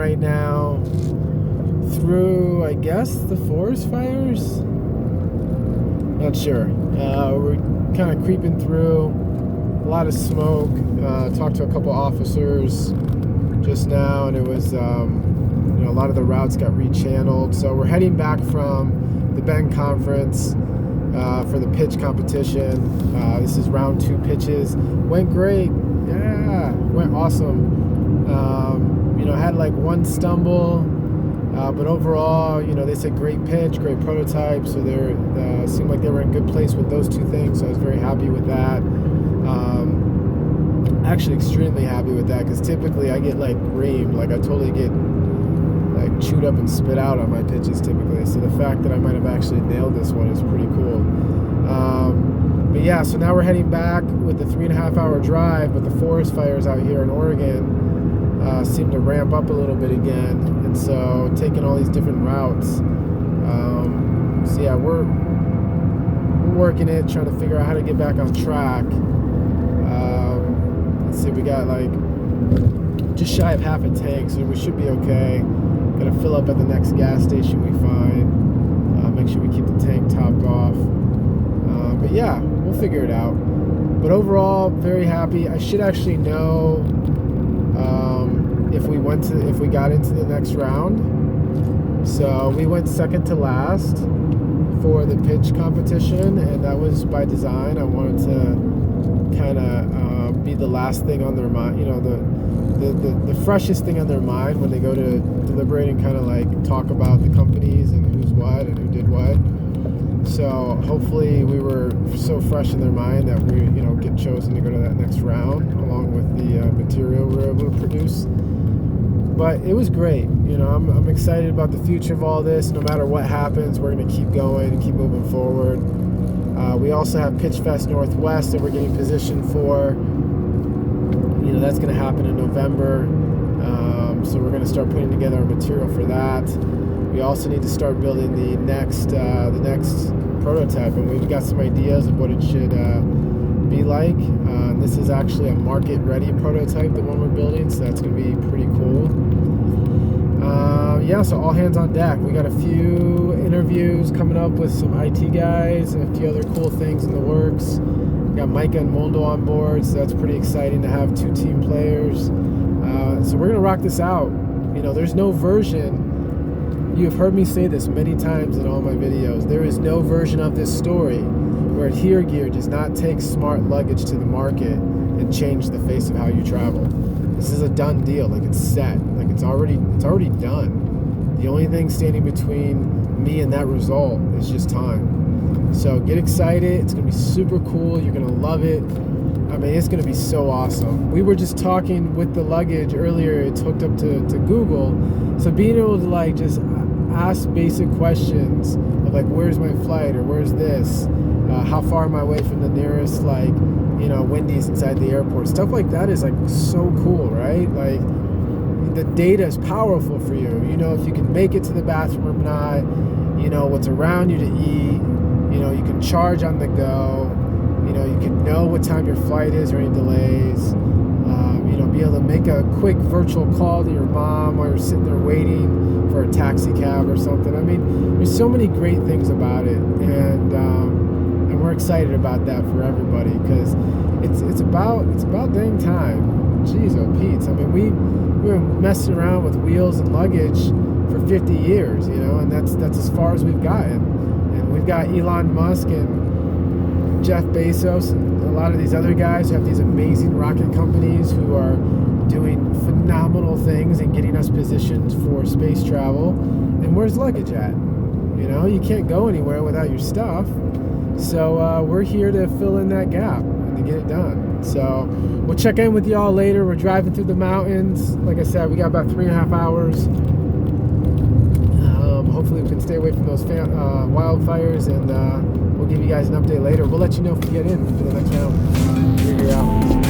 right now through, I guess, the forest fires. Not sure. We're kind of creeping through. A lot of smoke. Talked to a couple officers just now, and it was, a lot of the routes got rechanneled. So we're heading back from the Bend conference for the pitch competition. This is round 2 pitches. Went great. Yeah, went awesome. Had like one stumble, but overall, they said great pitch, great prototype. So they seemed like they were in good place with those 2 things. So I was very happy with that. Actually, extremely happy with that, because typically I get like reamed, like I totally get like chewed up and spit out on my pitches typically. So the fact that I might have actually nailed this one is pretty cool. But yeah, so now we're heading back with the 3.5-hour drive, but the forest fires out here in Oregon seem to ramp up a little bit again, and so taking all these different routes. So yeah, we're working it, trying to figure out how to get back on track. Let's see, we got like just shy of half a tank, so we should be okay. Gonna fill up at the next gas station we find. Make sure we keep the tank topped off. But yeah, we'll figure it out. But overall, very happy. I should actually know if we got into the next round. So we went second to last for the pitch competition, and that was by design. I wanted to kind of be the last thing on their mind, the freshest thing on their mind when they go to deliberate and kind of like talk about the companies and who's what and who did what. So hopefully we were so fresh in their mind that we get chosen to go to that next round along with the material we were able to produce. But it was great. I'm excited about the future of all this. No matter what happens, we're going to keep going and keep moving forward. We also have Pitch Fest Northwest that we're getting positioned for. That's going to happen in November. So we're going to start putting together our material for that. We also need to start building the next prototype, and we've got some ideas of what it should be like. This is actually a market-ready prototype, the one we're building, so that's going to be pretty cool. So all hands on deck. We got a few interviews coming up with some IT guys and a few other cool things in the works. We got Micah and Mondo on board, so that's pretty exciting to have 2 team players. So we're going to rock this out. There's no version. You have heard me say this many times in all my videos. There is no version of this story where ADHERE does not take smart luggage to the market and change the face of how you travel. This is a done deal. Like, it's set. Like, it's already done. The only thing standing between me and that result is just time. So get excited. It's going to be super cool. You're going to love it. I mean, it's going to be so awesome. We were just talking with the luggage earlier. It's hooked up to Google. So being able to like just ask basic questions of like, where's my flight, or where's this? How far am I away from the nearest Wendy's inside the airport? Stuff like that is like so cool, right? Like, the data is powerful for you. If you can make it to the bathroom or not, what's around you to eat, you can charge on the go, you can know what time your flight is or any delays, be able to make a quick virtual call to your mom while you're sitting there waiting for a taxi cab or something. I mean, there's so many great things about it, and we're excited about that for everybody, because it's about dang time. Jeez, oh Pete. I mean, we were messing around with wheels and luggage for 50 years, and that's as far as we've gotten. And we've got Elon Musk and Jeff Bezos and a lot of these other guys who have these amazing rocket companies who are doing phenomenal things and getting us positioned for space travel. And where's luggage at? You can't go anywhere without your stuff. So we're here to fill in that gap and to get it done. So we'll check in with y'all later. We're driving through the mountains. Like I said, we got about 3.5 hours. Hopefully we can stay away from those wildfires, and we'll give you guys an update later. We'll let you know if we get in for the next round. You're out.